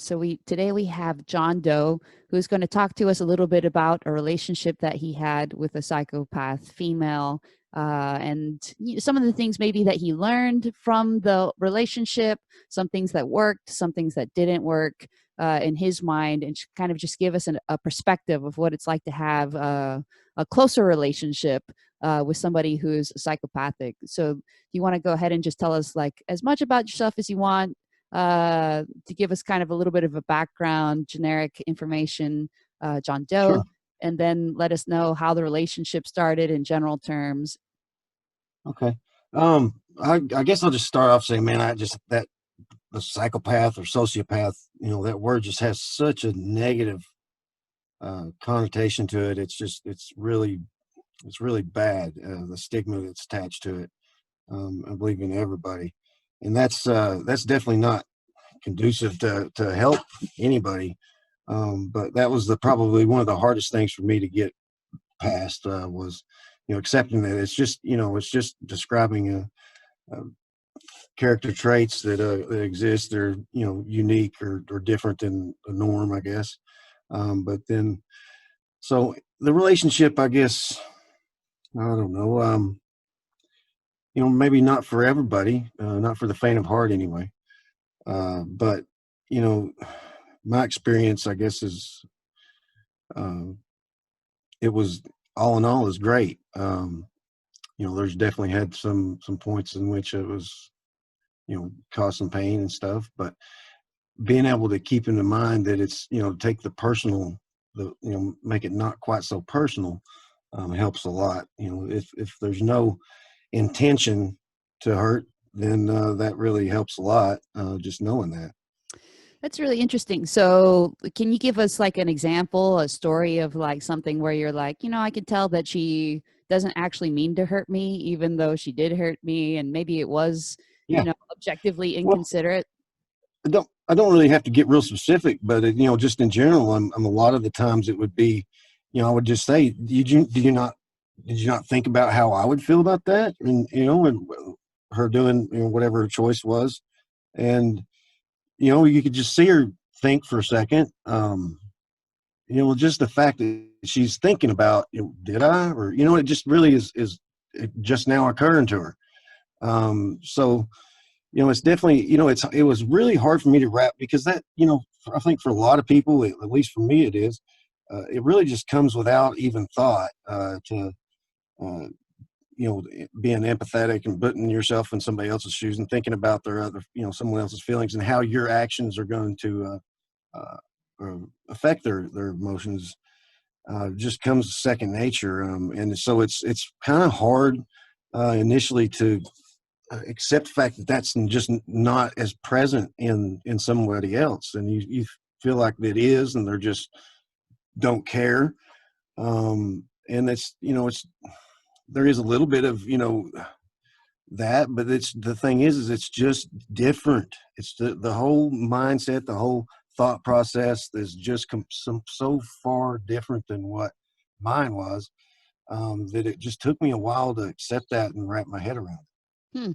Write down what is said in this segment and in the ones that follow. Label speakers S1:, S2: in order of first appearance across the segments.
S1: So today we have John Doe, who's going to talk to us a little bit about a relationship that he had with a psychopath female, and some of the things maybe that he learned from the relationship, some things that worked, some things that didn't work in his mind, and kind of just give us a perspective of what it's like to have a closer relationship with somebody who's psychopathic. So you want to go ahead and just tell us like as much about yourself as you want, to give us kind of a little bit of a background, generic information, John Doe,
S2: Sure.
S1: and then let us know how the relationship started in general terms.
S2: Okay. I guess I'll just start off saying, man, I just that the psychopath or sociopath, that word just has such a negative connotation to it. It's really bad. The stigma that's attached to it, I believe in everybody, and that's definitely not conducive to help anybody. But that was probably one of the hardest things for me to get past, was accepting that it's just describing a character traits that exist. They're unique or different than the norm, I guess. But then, so the relationship, I guess, I don't know. Maybe not for everybody, not for the faint of heart, anyway. But you know, my experience, I guess, is uh, it was all in all is great. There's definitely had some points in which it was caused some pain and stuff, but being able to keep in mind that it's take the personal, make it not quite so personal, helps a lot. If there's no intention to hurt, then that really helps a lot, just knowing that.
S1: That's really interesting. So, can you give us like an example, a story of like something where you're like, I could tell that she doesn't actually mean to hurt me, even though she did hurt me, and maybe it was,
S2: Yeah.
S1: objectively
S2: Well,
S1: inconsiderate?
S2: I don't really have to get real specific, but just in general, I'm a lot of the times it would be, I would just say, did you not think about how I would feel about that? And her doing whatever her choice was, and you could just see her think for a second. Just the fact that she's thinking about, did I, or it just really is it just now occurring to her. So it's definitely, it was really hard for me to wrap, because that, I think for a lot of people, at least for me, it is. It really just comes without even thought, to uh, being empathetic and putting yourself in somebody else's shoes and thinking about their other, someone else's feelings and how your actions are going to affect their emotions. Just comes second nature, and so it's kind of hard initially to accept the fact that that's just not as present in somebody else, and you feel like it is, and they're just don't care. And it's there is a little bit of that, but it's the thing is it's just different. It's the whole mindset, the whole thought process is just so far different than what mine was, that it just took me a while to accept that and wrap my head around.
S1: Hmm.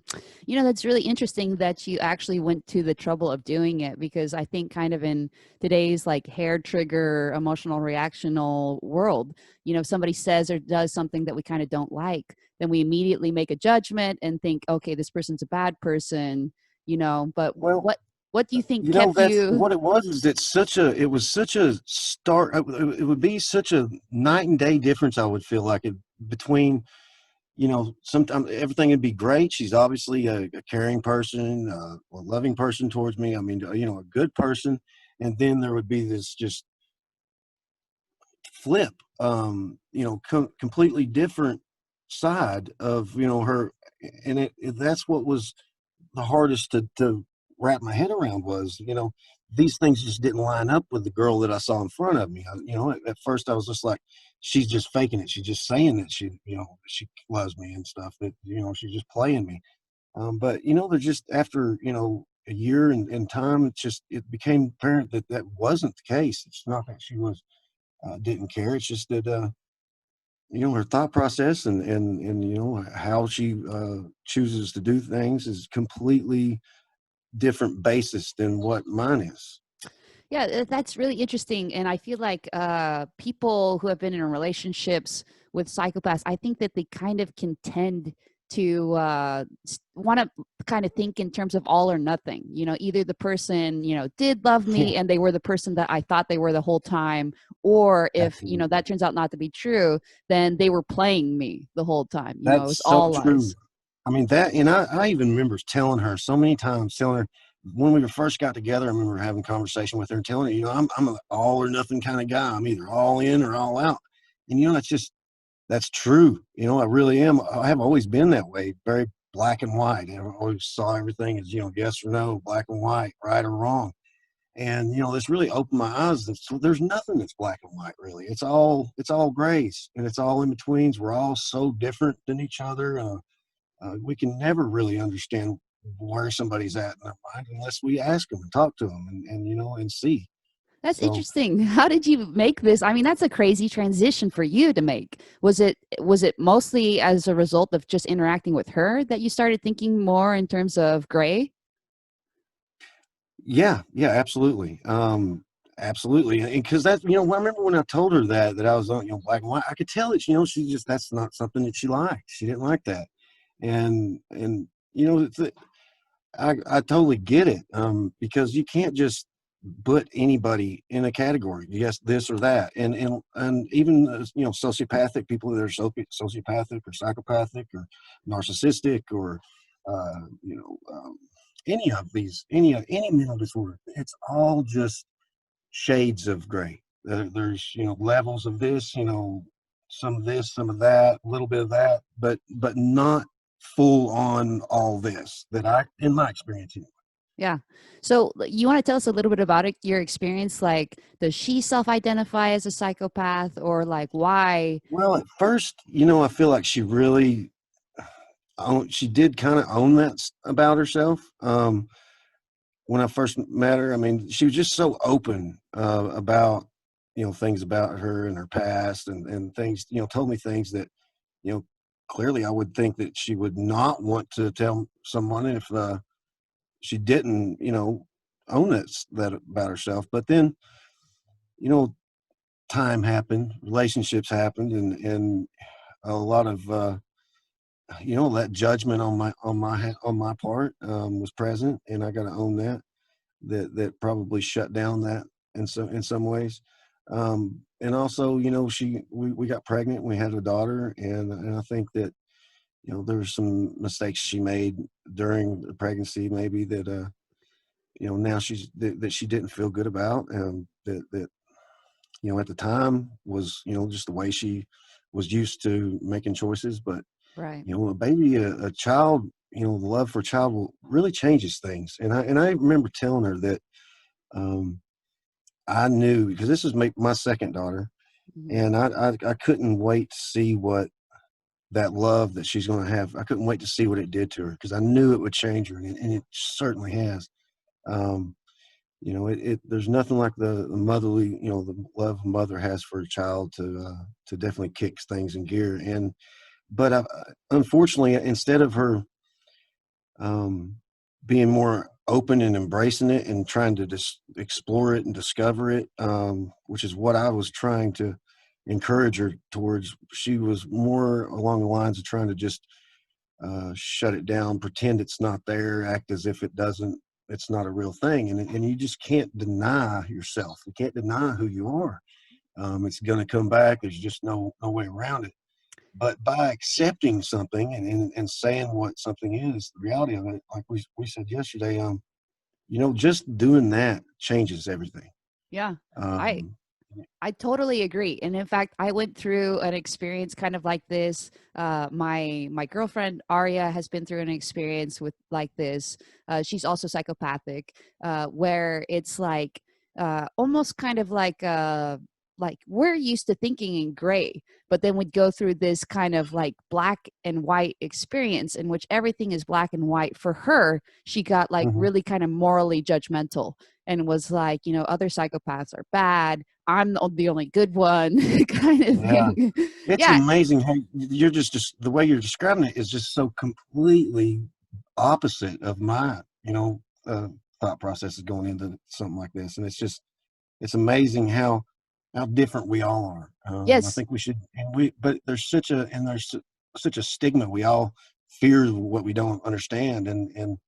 S1: That's really interesting that you actually went to the trouble of doing it, because I think kind of in today's like hair trigger emotional reactional world, if somebody says or does something that we kind of don't like, then we immediately make a judgment and think, okay, this person's a bad person, but
S2: Well,
S1: what do you think kept
S2: that's
S1: you?
S2: what it was. Is it was such a start. It would be such a night and day difference. I would feel like it between, sometimes everything would be great. She's obviously a caring person, a loving person towards me. I mean, a good person. And then there would be this just flip, completely different side of, her. And that's what was the hardest to wrap my head around was, these things just didn't line up with the girl that I saw in front of me. At first I was just like, she's just faking it. She's just saying that she loves me and stuff, that, she's just playing me. But, they're just after, a year and time, it became apparent that that wasn't the case. It's not that she didn't care. It's just that, her thought process and how she chooses to do things is completely different basis than what mine is.
S1: Yeah, that's really interesting. And I feel like people who have been in relationships with psychopaths, I think that they kind of can tend to want to kind of think in terms of all or nothing. You know, either the person, you know, did love
S2: Yeah,
S1: me and they were the person that I thought they were the whole time, or if, you know,
S2: absolutely.
S1: that turns out not to be true, then they were playing me the whole time. You know, it was
S2: That's so
S1: all
S2: true.
S1: lies.
S2: I mean that, and I even remember telling her so many times, telling her when we first got together. I remember having a conversation with her and telling her, you know, I'm an all or nothing kind of guy. I'm either all in or all out. And you know, that's true. You know, I really am. I have always been that way, very black and white. I always saw everything as, you know, yes or no, black and white, right or wrong. And you know, this really opened my eyes that so there's nothing that's black and white really. It's all grays and it's all in betweens. We're all so different than each other. We can never really understand where somebody's at in their mind unless we ask them and talk to them and you know and see.
S1: That's
S2: So
S1: interesting. How did you make this? I mean, that's a crazy transition for you to make. Was it mostly as a result of just interacting with her that you started thinking more in terms of gray?
S2: yeah, yeah, absolutely, absolutely, and because that you know I remember when I told her that I was on you know black and white, I could tell that you know she just that's not something that she liked. She didn't like that, and you know I totally get it, because you can't just put anybody in a category. Yes, this or that, and even you know sociopathic people that are sociopathic or psychopathic or narcissistic or you know any of these any mental disorder. It's all just shades of gray. There's you know levels of this, you know some of this, some of that, a little bit of that, but not full on all this that I in my experience anyway.
S1: Yeah. So you want to tell us a little bit about it, your experience? Like, does she self-identify as a psychopath, or like why?
S2: Well, at first, you know, I feel like she really she did kind of own that about herself. When I first met her, I mean, she was just so open about you know things about her and her past and things. You know, told me things that you know clearly I would think that she would not want to tell someone if she didn't, you know, own that about herself. But then, you know, time happened, relationships happened, and a lot of you know that judgment on my part was present, and I got to own that probably shut down that in some ways. And also, you know, we got pregnant, we had a daughter, and I think that you know there were some mistakes she made during the pregnancy, maybe that you know now that she didn't feel good about, and that you know at the time was you know just the way she was used to making choices, but
S1: Right.
S2: you know a baby a child you know the love for a child will really changes things, and I remember telling her that um I knew because this is my second daughter,
S1: Mhm.
S2: and I couldn't wait to see what that love that she's going to have. I couldn't wait to see what it did to her because I knew it would change her, and it certainly has. um You know, there's nothing like the motherly, you know, the love a mother has for a child to definitely kicks things in gear. And but unfortunately, instead of her um, being more open and embracing it and trying to just explore it and discover it, which is what I was trying to encourage her towards, she was more along the lines of trying to just shut it down, pretend it's not there, act as if it's not a real thing, and you just can't deny yourself. You can't deny who you are. It's going to come back. There's just no way around it. But by accepting something and saying what something is, the reality of it, like we said yesterday, you know, just doing that changes everything.
S1: Yeah. I
S2: Um,
S1: I totally agree. And in fact, I went through an experience kind of like this. My girlfriend Aria has been through an experience with like this. She's also psychopathic, where it's like almost kind of like we're used to thinking in gray, but then we'd go through this kind of like black and white experience in which everything is black and white. For her, she got like
S2: mhm.
S1: really kind of morally judgmental and was like, you know, other psychopaths are bad, I'm the only good one, kind of
S2: Yeah,
S1: thing.
S2: it's
S1: Yeah,
S2: amazing how you're just the way you're describing it is just so completely opposite of my, you know, thought processes going into something like this, and it's just it's amazing how different we all are. I
S1: Yes.
S2: think we should, but there's such a stigma. We all fear what we don't understand, and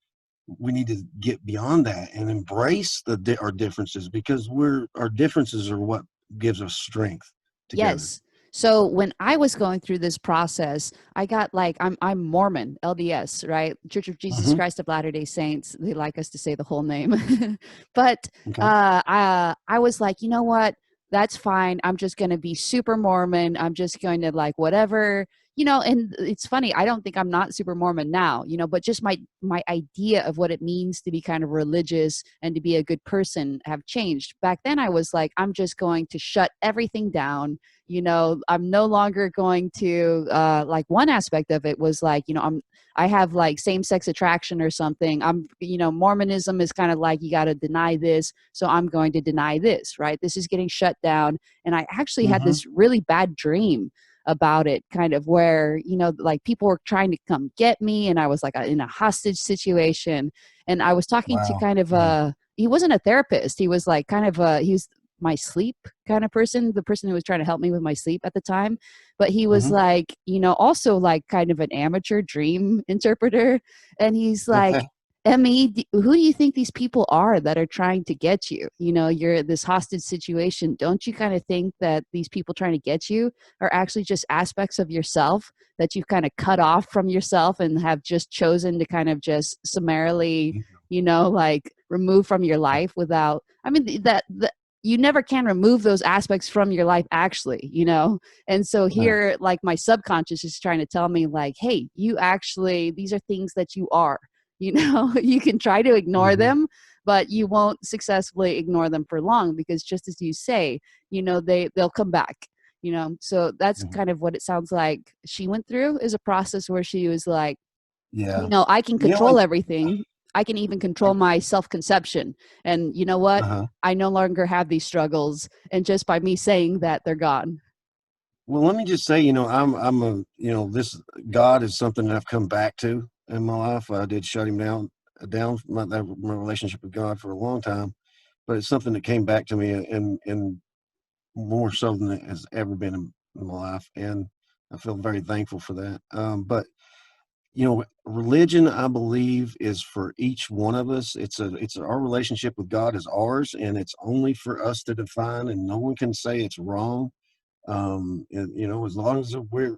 S2: we need to get beyond that and embrace our differences, because our differences are what gives us strength together.
S1: Yes. So when I was going through this process, I got like I'm Mormon, LDS, right? Church of Jesus
S2: Hmm.
S1: Christ of Latter-day Saints. They like us to say the whole name. But
S2: Okay.
S1: I was like, you know what? That's fine. I'm just going to be super Mormon. I'm just going to like whatever, and it's funny. I don't think I'm not super Mormon now, but just my idea of what it means to be kind of religious and to be a good person have changed. Back then I was like, I'm just going to shut everything down. I'm no longer going to like one aspect of it was like, I have like same-sex attraction or something. Mormonism is kind of like, you got to deny this, so I'm going to deny this, right? This is getting shut down. And I actually had
S2: Hmm.
S1: this really bad dream about it, kind of where, like people were trying to come get me, and I was like in a hostage situation. And I was talking to
S2: Wow.
S1: kind of
S2: Yeah.
S1: he wasn't a therapist. He was like kind of he was my sleep kind of person, the person who was trying to help me with my sleep at the time. But he was
S2: Hmm.
S1: like, also like kind of an amateur dream interpreter. And he's like,
S2: Okay.
S1: Emmy, who do you think these people are that are trying to get you? You're this hostage situation. Don't you kind of think that these people trying to get you are actually just aspects of yourself that you've kind of cut off from yourself and have just chosen to kind of just summarily, like remove from your life without, I mean, that you never can remove those aspects from your life actually. And so
S2: Right.
S1: here, like my subconscious is trying to tell me like, hey, you actually, these are things that you are. You can try to ignore
S2: Hmm.
S1: them, but you won't successfully ignore them for long, because just as you say, they'll come back. So that's
S2: Hmm.
S1: kind of what it sounds like she went through, is a process where she was like,
S2: Yeah.
S1: I can
S2: You know,
S1: control everything. I can even control my self-conception. And you know what?
S2: uh-huh.
S1: I no longer have these struggles. And just by me saying that, they're gone.
S2: Well, let me just say, I'm this God is something that I've come back to in my life. I did shut him down my relationship with God for a long time, but it's something that came back to me, and more so than it has ever been in my life, and I feel very thankful for that. But religion, I believe, is for each one of us. It's our relationship with God is ours, and it's only for us to define, and no one can say it's wrong. And, as long as we're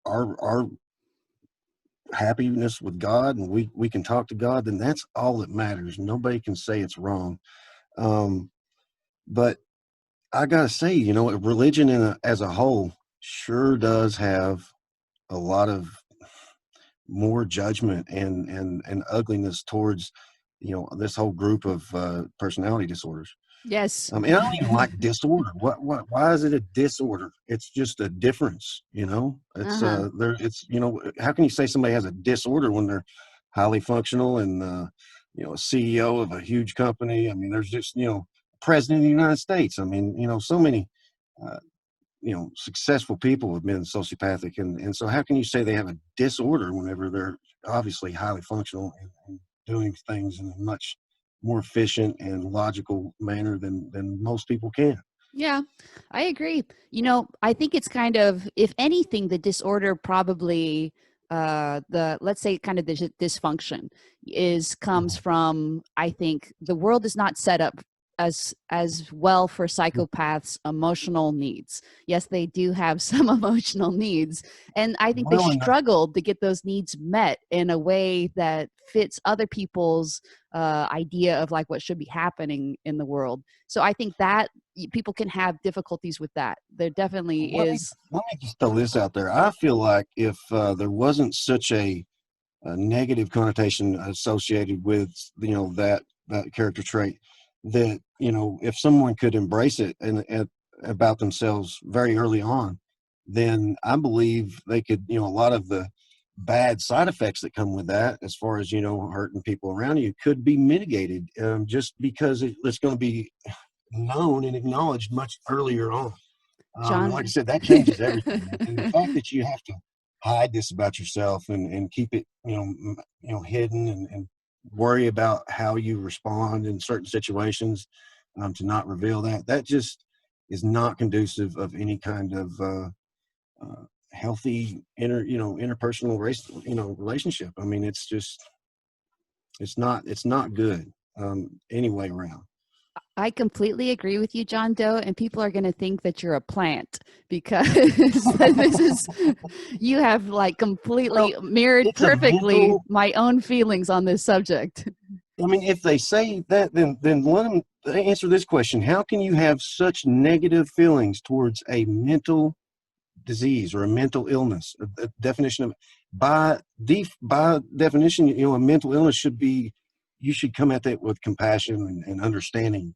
S2: our happiness with God, and we can talk to God, then that's all that matters. Nobody can say it's wrong. Um, but I gotta say, religion as a whole sure does have a lot of more judgment and ugliness towards this whole group of personality disorders.
S1: Yes.
S2: And I don't even like disorder. Why is it a disorder? It's just a difference, It's
S1: Uh-huh.
S2: there. It's how can you say somebody has a disorder when they're highly functional and a CEO of a huge company? I mean, there's just president of the United States. I mean, so many uh, successful people have been sociopathic, and so how can you say they have a disorder whenever they're obviously highly functional and doing things in a much more efficient and logical manner than most people can.
S1: Yeah, I agree. I think it's kind of, if anything, the disorder probably, the, let's say kind of the dysfunction is comes
S2: Mhm.
S1: from, I think the world is not set up as well for psychopaths' emotional needs. Yes, they do have some emotional needs, and I think they
S2: Well, and
S1: struggled to get those needs met in a way that fits other people's idea of like what should be happening in the world. So I think that people can have difficulties with that. There definitely
S2: let me
S1: is.
S2: let me just throw this out there. I feel like if there wasn't such a negative connotation associated with that character trait, that if someone could embrace it and about themselves very early on, then I believe they could, a lot of the bad side effects that come with that, as far as hurting people around you, could be mitigated, just because it's going to be known and acknowledged much earlier on. And like I
S1: John.
S2: said, that changes everything. And the fact that you have to hide this about yourself and keep it, hidden, and worry about how you respond in certain situations, to not reveal that. That just is not conducive of any kind of healthy interpersonal relationship. I mean, it's just it's not good any way around.
S1: I completely agree with you, John Doe, and people are going to think that you're a plant because this is, you have like
S2: Well,
S1: completely mirrored
S2: it's a
S1: perfectly
S2: mental.
S1: my own feelings on this subject.
S2: I mean, if they say that, then let them answer this question: how can you have such negative feelings towards a mental disease or a mental illness? A definition of by definition, a mental illness should be, you should come at that with compassion and understanding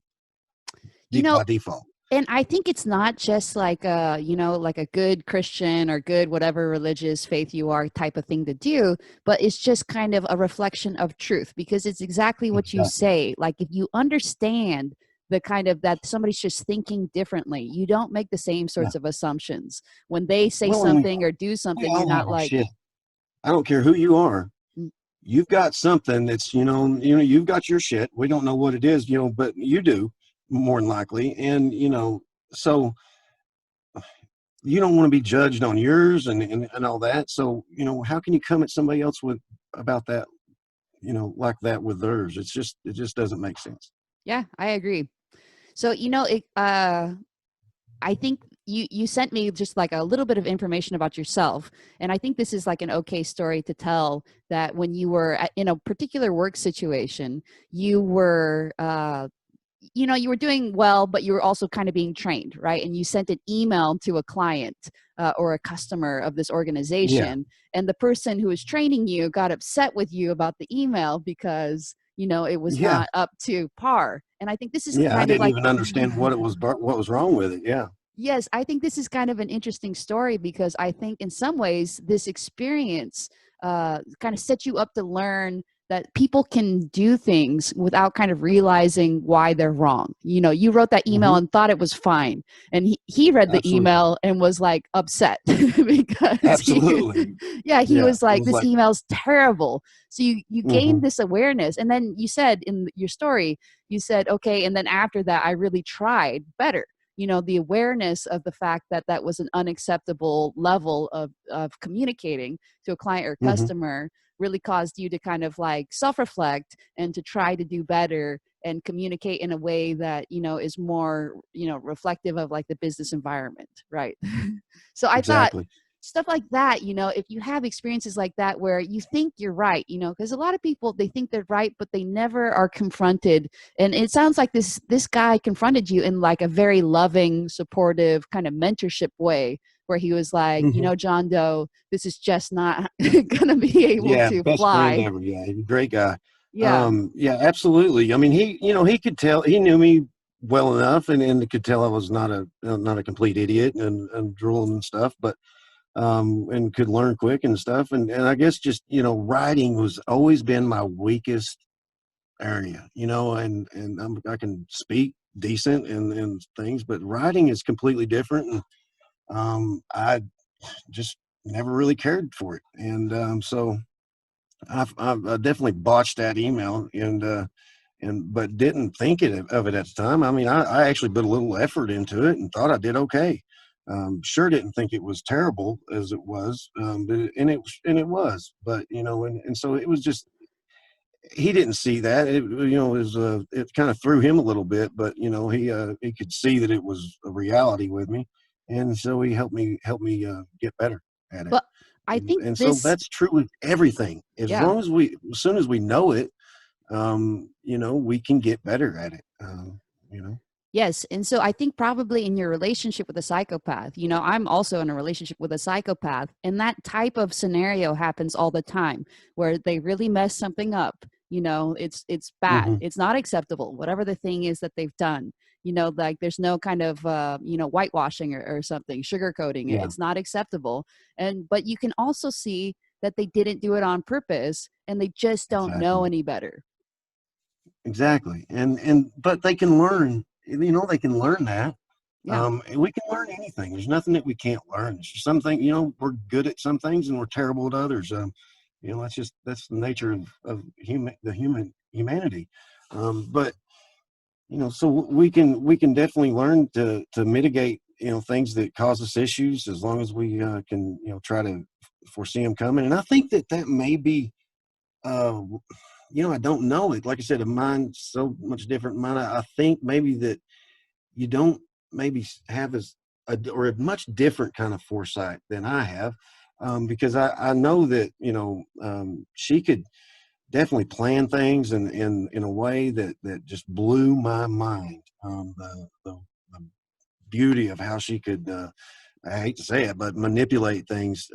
S1: You know,
S2: by default.
S1: and I think it's not just like a, like a good Christian or good whatever religious faith you are type of thing to do, but it's just kind of a reflection of truth because it's exactly what you
S2: Exactly.
S1: say. Like if you understand the kind of that somebody's just thinking differently, you don't make the same
S2: Yeah.
S1: sorts of assumptions. When they say
S2: Well, and
S1: something or do
S2: we
S1: something, you're
S2: all
S1: not
S2: have our
S1: like,
S2: shit. I don't care who you are.
S1: "Mm,
S2: You've got something that's, you've got your shit. We don't know what it is, but you do more than likely. And, so you don't want to be judged on yours and all that. So, how can you come at somebody else with about that, like that with theirs? It just doesn't make sense.
S1: yeah, I agree." So, I think you sent me just like a little bit of information about yourself, and I think this is like an okay story to tell that when you were in a particular work situation, you were you were doing well, but you were also kind of being trained, right? And you sent an email to a client or a customer of this
S2: Yeah.
S1: organization, and the person who was training you got upset with you about the email because it was
S2: Yeah.
S1: not up to par. And I think this is
S2: Yeah. I
S1: kind of
S2: didn't
S1: like
S2: even understand what was wrong with it. Yeah.
S1: yes, I think this is kind of an interesting story because I think in some ways this experience kind of sets you up to learn that people can do things without kind of realizing why they're wrong. You wrote that email
S2: Hmm.
S1: and thought it was fine. And he read the
S2: Absolutely.
S1: email and was like upset because
S2: Absolutely.
S1: yeah, he
S2: Yeah.
S1: was
S2: It
S1: like,
S2: was
S1: this
S2: like,
S1: email's terrible. So you gained
S2: hmm
S1: this awareness. And then you said in your story, you said, okay, and then after that, I really tried better. The awareness of the fact that that was an unacceptable level of communicating to a client or
S2: hmm
S1: customer really caused you to kind of like self-reflect and to try to do better and communicate in a way that is more reflective of like the business environment, right? So I thought
S2: exactly.
S1: stuff like that, if you have experiences like that where you think you're right, because a lot of people, they think they're right but they never are confronted. And it sounds like this guy confronted you in like a very loving, supportive kind of mentorship way, where he was like,
S2: Hmm.
S1: John Doe, this is just not gonna be able
S2: Yeah.
S1: to
S2: Best friend
S1: fly.
S2: ever. Yeah. He's a great guy.
S1: Yeah.
S2: Yeah, absolutely. I mean, he could tell, he knew me well enough and could tell I was not a complete idiot and drooling and stuff, but and could learn quick and stuff. And I guess just, writing was always been my weakest area, and I can speak decent and things, but writing is completely different. And I just never really cared for it. And so I definitely botched that email and but didn't think of it at the time. I mean, I actually put a little effort into it and thought I did okay. Sure didn't think it was terrible as it was, and it was, but and so it was just, he didn't see that. It kind of threw him a little bit, but he could see that it was a reality with me, and so he helped me get better at it.
S1: But I think
S2: And so
S1: this,
S2: that's true with everything.
S1: yeah.
S2: As soon as we know it, we can get better at it. You know,
S1: Yes. And so I think probably in your relationship with a psychopath, I'm also in a relationship with a psychopath, and that type of scenario happens all the time where they really mess something up. It's bad.
S2: hmm
S1: It's not acceptable, whatever the thing is that they've done. Like there's no kind of whitewashing or something, sugarcoating it.
S2: yeah,
S1: It's not acceptable. But you can also see that they didn't do it on purpose and they just don't know
S2: exactly,
S1: any better.
S2: exactly. But they can learn. They can learn that.
S1: Yeah.
S2: We can learn anything. There's nothing that we can't learn. It's just something, we're good at some things and we're terrible at others. That's the nature of humanity. But So we can definitely learn to mitigate, things that cause us issues, as long as we can, try to foresee them coming. And I think that may be, uh, I don't know it. Like I said, a mind so much different mine. I think maybe that you don't maybe have or a much different kind of foresight than I have, because I know that, she could definitely plan things in a way that just blew my mind. The beauty of how she could, I hate to say it, but manipulate things,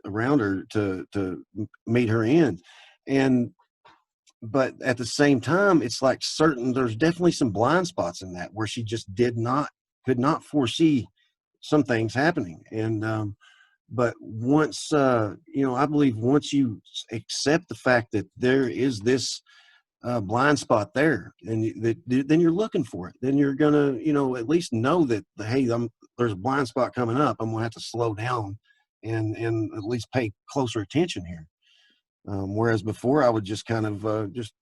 S2: around her to meet her end. And but at the same time, it's like there's definitely some blind spots in that, where she just could not foresee some things happening. And but once, I believe once you accept the fact that there is this blind spot there, and then you're looking for it, then you're gonna, at least know that, hey, there's a blind spot coming up. I'm gonna have to slow down and at least pay closer attention here. Whereas before, I would just kind of, just,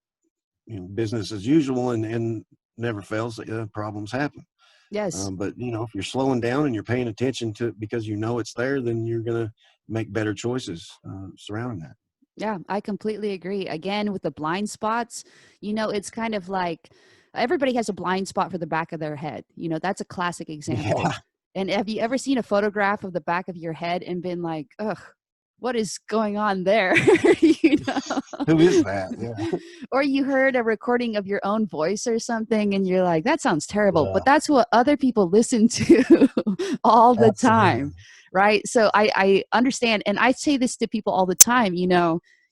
S2: business as usual, and never fails, problems happen.
S1: Yes.
S2: But if you're slowing down and you're paying attention to it because it's there, then you're gonna make better choices surrounding that.
S1: Yeah, I completely agree. Again, with the blind spots, it's kind of like everybody has a blind spot for the back of their head. That's a classic example.
S2: Yeah.
S1: And have you ever seen a photograph of the back of your head and been like, ugh, what is going on there? you know?
S2: Who is that? Yeah.
S1: Or you heard a recording of your own voice or something and you're like, that sounds terrible.
S2: Yeah.
S1: But that's what other people listen to all the
S2: Absolutely.
S1: time. Right. So I understand. And I say this to people all the time,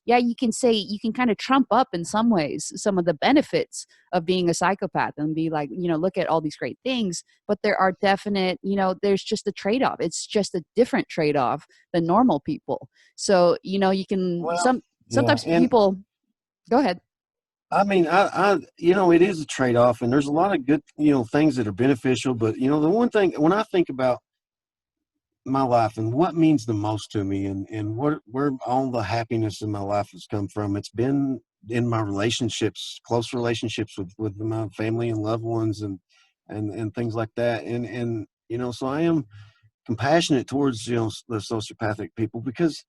S1: yeah, you can kind of trump up in some ways some of the benefits of being a psychopath and be like, look at all these great things. But there are definite, there's just a trade off. It's just a different trade off than normal people. So, you can,
S2: Well, yeah,
S1: sometimes
S2: and
S1: people, go ahead.
S2: I mean, it is a trade off, and there's a lot of good, things that are beneficial. But the one thing, when I think about my life and what means the most to me, and where all the happiness in my life has come from, it's been in my relationships, close relationships with my family and loved ones, and things like that. And so I am compassionate towards, the sociopathic people, because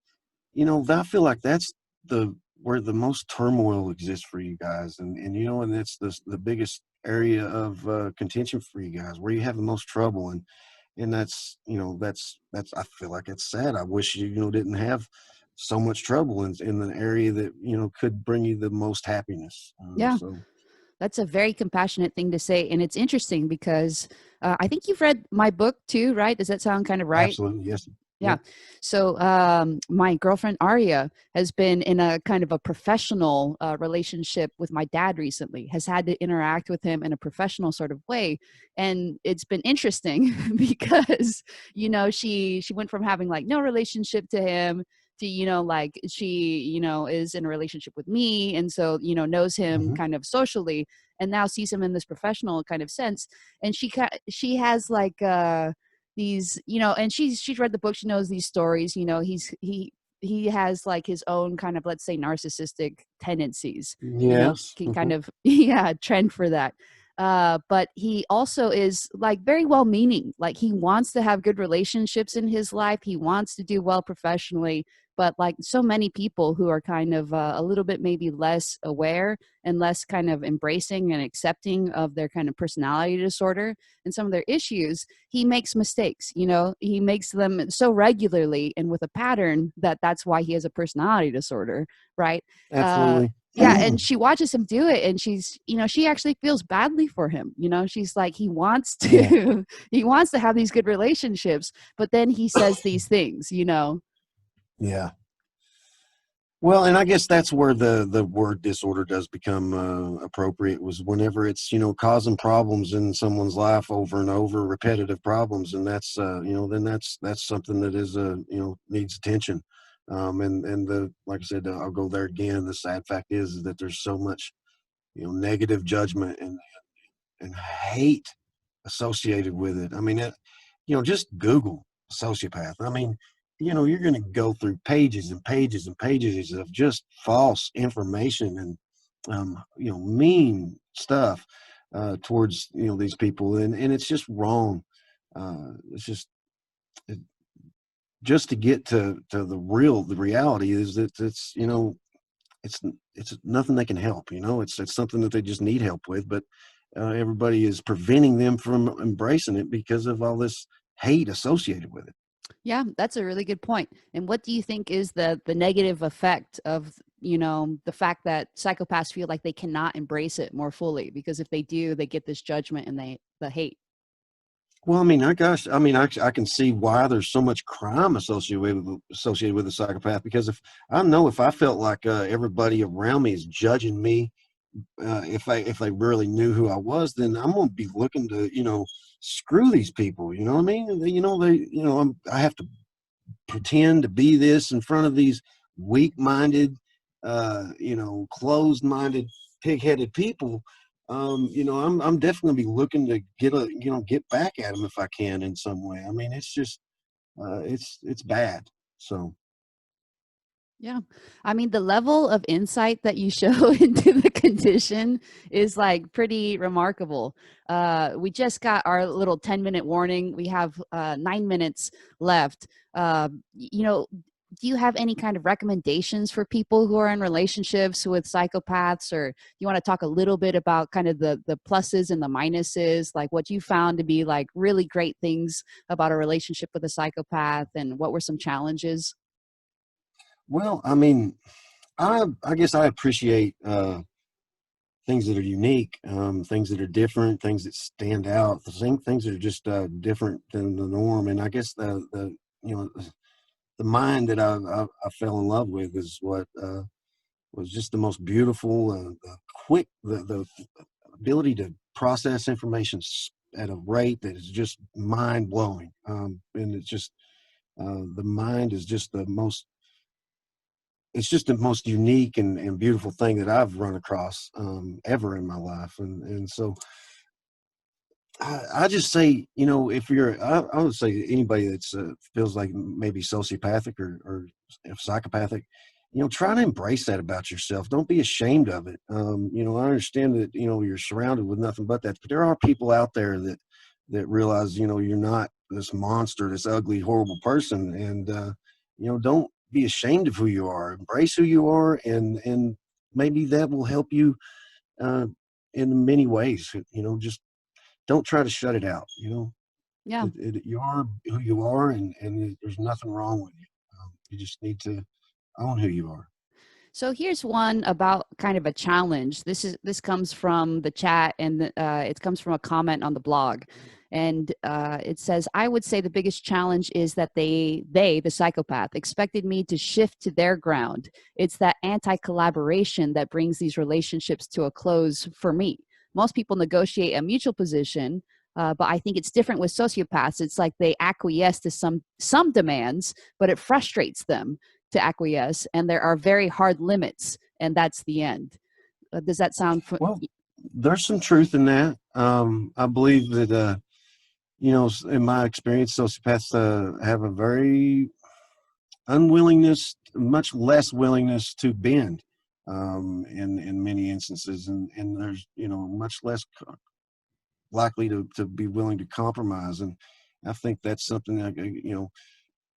S2: I feel like that's the where the most turmoil exists for you guys, and that's the biggest area of contention for you guys, where you have the most trouble. And that's I feel like it's sad. I wish you didn't have so much trouble in the area that could bring you the most happiness.
S1: Yeah,
S2: So
S1: that's a very compassionate thing to say. And it's interesting because I think you've read my book too, right? Does that sound kind of right?
S2: absolutely, yes.
S1: Yeah.
S2: Yep.
S1: So my girlfriend Aria has been in a kind of a professional relationship with my dad recently, has had to interact with him in a professional sort of way. And it's been interesting because, she went from having like no relationship to him to, like she, is in a relationship with me. And so, knows him
S2: Hmm.
S1: kind of socially and now sees him in this professional kind of sense. And she has like, these, and she's read the book, she knows these stories, he has like his own kind of, let's say, narcissistic tendencies,
S2: Yes.
S1: can
S2: Hmm.
S1: kind of yeah, trend for that. But he also is like very well meaning, like he wants to have good relationships in his life, he wants to do well professionally, but like so many people who are kind of a little bit maybe less aware and less kind of embracing and accepting of their kind of personality disorder and some of their issues, he makes mistakes. He makes them so regularly and with a pattern that that's why he has a personality disorder, right? uh
S2: Absolutely.
S1: yeah, and she watches him do it and she's, she actually feels badly for him. She's like, he wants
S2: Yeah.
S1: to he wants to have these good relationships, but then he says these things.
S2: Yeah. Well, and I guess that's where the word disorder does become appropriate, was whenever it's causing problems in someone's life over and over, repetitive problems, and that's then that's something that is needs attention. And the like I said, I'll go there again. The sad fact is that there's so much negative judgment and hate associated with it. I mean, just Google sociopath. I mean, you're going to go through pages and pages and pages of just false information and, mean stuff. towards these people, and it's just wrong. It's just to get to the reality is that it's it's nothing they can help. It's something that they just need help with, but everybody is preventing them from embracing it because of all this hate associated with it.
S1: Yeah, that's a really good point. And what do you think is the negative effect of, the fact that psychopaths feel like they cannot embrace it more fully? Because if they do, they get this judgment and the hate.
S2: Well, I mean, I can see why there's so much crime associated with a psychopath. Because if I felt like everybody around me is judging me, if they really knew who I was, then I'm gonna be looking to screw these people. You know what I mean? I have to pretend to be this in front of these weak-minded, closed-minded, pig-headed people. I'm definitely be looking to get back at them if I can in some way. I mean, it's just it's bad. So
S1: Yeah. I mean, the level of insight that you show into the condition is like pretty remarkable. We just got our little 10-minute warning. We have 9 minutes left. Do you have any kind of recommendations for people who are in relationships with psychopaths, or you want to talk a little bit about kind of the pluses and the minuses, like what you found to be like really great things about a relationship with a psychopath, and what were some challenges?
S2: well, I mean, I guess I appreciate things that are unique, things that are different, things that stand out, the same things that are just different than the norm. And I guess the you know the mind that I fell in love with is what was just the most beautiful, the ability to process information at a rate that is just mind blowing. And it's just the mind is just the most it's just the most unique and beautiful thing that I've run across ever in my life. And so I just say, I would say anybody that's feels like maybe sociopathic or if psychopathic, try to embrace that about yourself. Don't be ashamed of it. I understand that, you're surrounded with nothing but that, but there are people out there that realize, you're not this monster, this ugly, horrible person. And, don't be ashamed of who you are. Embrace who you are. And maybe that will help you uh, in many ways, just don't try to shut it out.
S1: Yeah.
S2: You are who you are, and there's nothing wrong with you. You just need to own who you are.
S1: So here's one about kind of a challenge. This comes from the chat, and it comes from a comment on the blog, and it says, "I would say the biggest challenge is that the psychopath expected me to shift to their ground. It's that anti-collaboration that brings these relationships to a close for me. Most people negotiate a mutual position." But I think it's different with sociopaths. It's like they acquiesce to some demands, but it frustrates them to acquiesce, and there are very hard limits, and that's the end. Does that sound
S2: Well, there's some truth in that. I believe that in my experience, sociopaths have a very unwillingness, much less willingness to bend in many instances, and there's much less likely to be willing to compromise. And I think that's something that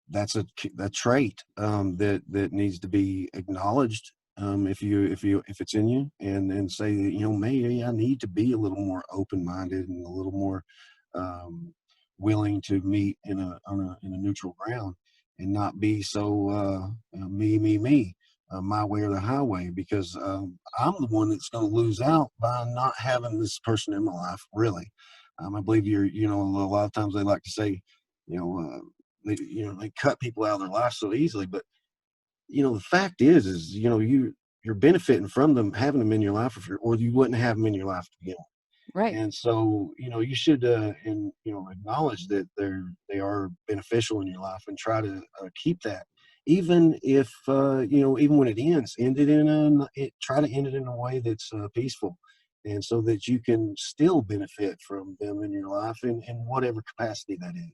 S2: that's a trait that needs to be acknowledged. If it's in you, and say that maybe I need to be a little more open minded and a little more um, willing to meet in a neutral ground, and not be so me, my way or the highway, because I'm the one that's going to lose out by not having this person in my life. Really, I believe a lot of times they like to say, you know. They cut people out of their life so easily, but the fact is you're benefiting from them having them in your life, or you wouldn't have them in your life to begin with.
S1: right?
S2: And so you should acknowledge that they are beneficial in your life, and try to keep that, even if even when it ends, try to end it in a way that's peaceful, and so that you can still benefit from them in your life in whatever capacity that is.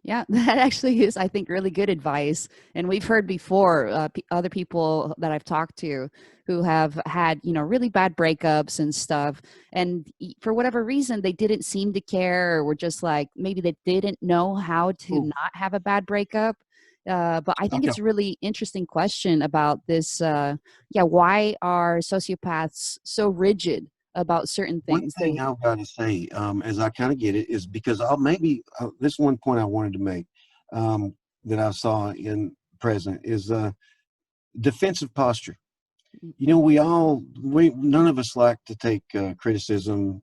S1: Yeah, that actually is, I think, really good advice. And we've heard before other people that I've talked to who have had, really bad breakups and stuff. And for whatever reason, they didn't seem to care, or were just like, maybe they didn't know how to
S2: Ooh,
S1: not have a bad breakup. But I think
S2: okay.
S1: it's a really interesting question about this. Yeah, why are sociopaths so rigid about certain
S2: One
S1: things?
S2: thing I've got to say, as I kind of get it, is because this one point I wanted to make, that I saw in present is defensive posture. None of us like to take criticism,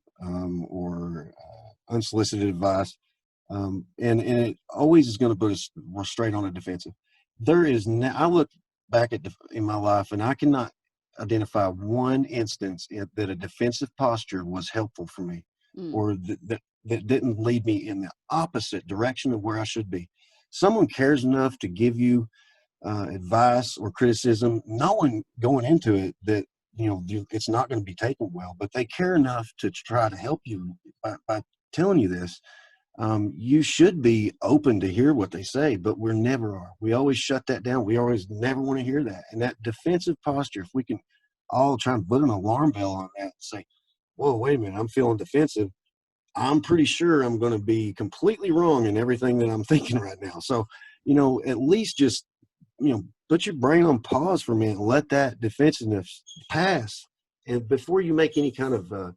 S2: or unsolicited advice, and it always is going to put us straight on a defensive. I look back in my life, and I cannot identify one instance that a defensive posture was helpful for me,
S1: Mm,
S2: or that didn't lead me in the opposite direction of where I should be. Someone cares enough to give you advice or criticism, knowing going into it that it's not going to be taken well, but they care enough to try to help you by telling you this. You should be open to hear what they say, but we never are. We always shut that down. We always never want to hear that. And that defensive posture, if we can all try and put an alarm bell on that and say, whoa, wait a minute, I'm feeling defensive. I'm pretty sure I'm going to be completely wrong in everything that I'm thinking right now. So, at least just, put your brain on pause for a minute and let that defensiveness pass. And before you make any kind of uh,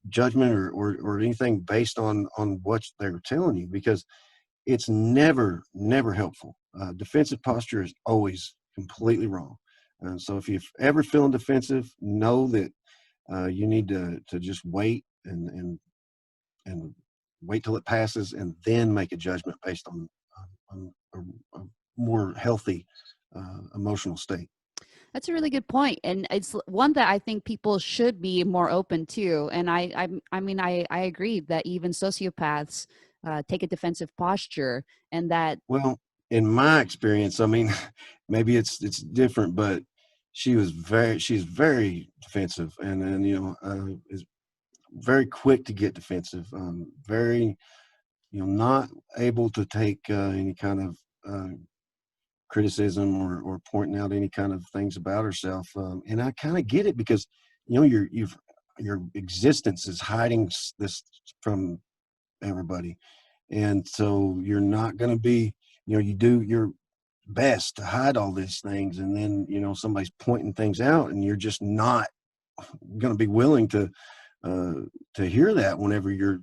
S2: judgment or anything based on what they're telling you, because it's never helpful. Defensive posture is always completely wrong. And so if you're ever feeling defensive, know that you need to just wait and wait till it passes, and then make a judgment based on a more healthy emotional state.
S1: that's a really good point, and it's one that I think people should be more open to. And I mean, I agree that even sociopaths take a defensive posture, and that.
S2: Well, in my experience, I mean, maybe it's different, but she's very defensive, and is very quick to get defensive, very not able to take any kind of criticism or pointing out any kind of things about herself. And I kind of get it, because your existence is hiding this from everybody, and so you're not going to be, you do your best to hide all these things, and then somebody's pointing things out, and you're just not going to be willing uh, to hear that whenever you're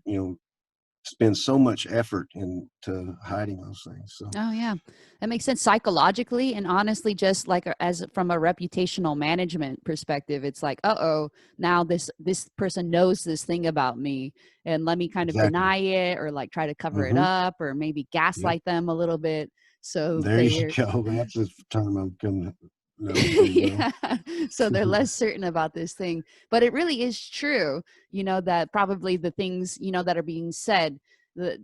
S2: spend so much effort into hiding those things. So
S1: Oh yeah, that makes sense psychologically, and honestly, just like as from a reputational management perspective, it's like, oh, now this person knows this thing about me, and let me kind of
S2: exactly.
S1: deny it, or like try to cover it
S2: Hmm.
S1: up, or maybe
S2: Yep.
S1: gaslight them a little bit, so
S2: There you
S1: they're.
S2: go. That's a term I've come to know pretty well.
S1: Yeah, so they're less certain about this thing, but it really is true, that probably the things, that are being said, the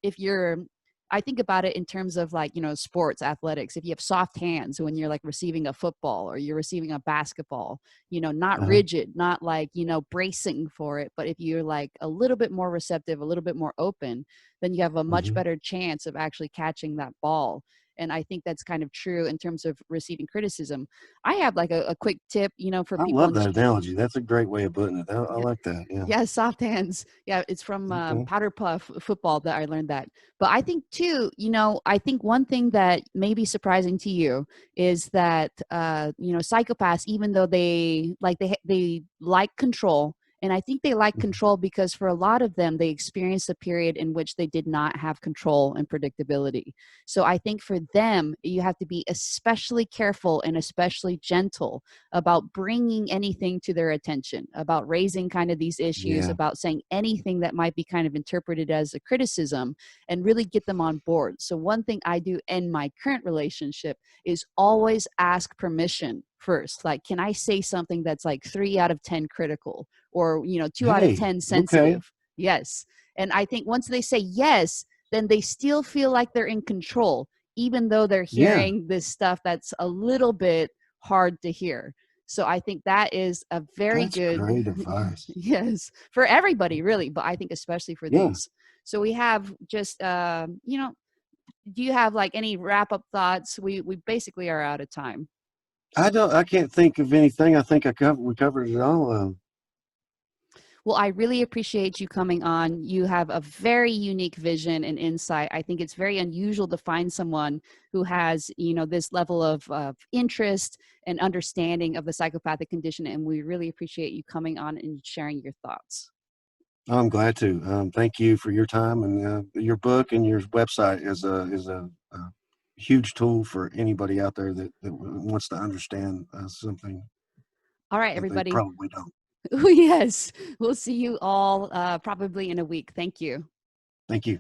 S1: if you're, I think about it in terms of like, sports athletics. If you have soft hands when you're like receiving a football or you're receiving a basketball, not
S2: Uh-huh.
S1: rigid, not like, bracing for it, but if you're like a little bit more receptive, a little bit more open, then you have a much
S2: Hmm.
S1: better chance of actually catching that ball. And I think that's kind of true in terms of receiving criticism. I have like a quick tip, for
S2: I
S1: people
S2: love
S1: in.
S2: that analogy. That's a great way of putting it. I
S1: Yeah,
S2: like that. Yeah.
S1: yeah, soft hands. Yeah, it's from
S2: Okay.
S1: powder puff football that I learned that. But I think too, I think one thing that may be surprising to you is that psychopaths, even though they like control, and I think they like
S2: Mhm.
S1: control because for a lot of them they experienced a period in which they did not have control and predictability. So I think for them you have to be especially careful and especially gentle about bringing anything to their attention, about raising kind of these issues,
S2: Yeah.
S1: about saying anything that might be kind of interpreted as a criticism, and really get them on board. So, one thing I do in my current relationship is always ask permission first. Like, can I say something that's like 3 out of 10 critical, or, 2 out of 10
S2: Hey. Okay.
S1: sensitive? Yes. And I think once they say yes, then they still feel like they're in control, even though they're
S2: Yeah.
S1: hearing this stuff that's a little bit hard to hear. So I think that is a very
S2: That's
S1: good,
S2: great advice.
S1: yes, for everybody really, but I think especially for
S2: Yeah.
S1: these. So we have just, do you have like any wrap up thoughts? We basically are out of time.
S2: I can't think of anything. I think we covered it all.
S1: Well, I really appreciate you coming on. You have a very unique vision and insight. I think it's very unusual to find someone who has, this level of interest and understanding of the psychopathic condition. And we really appreciate you coming on and sharing your thoughts.
S2: I'm glad to. Thank you for your time, and your book and your website is a huge tool for anybody out there that wants to understand something
S1: All right,
S2: that they
S1: everybody.
S2: probably don't.
S1: Yes, we'll see you all probably in a week. Thank you.
S2: Thank you.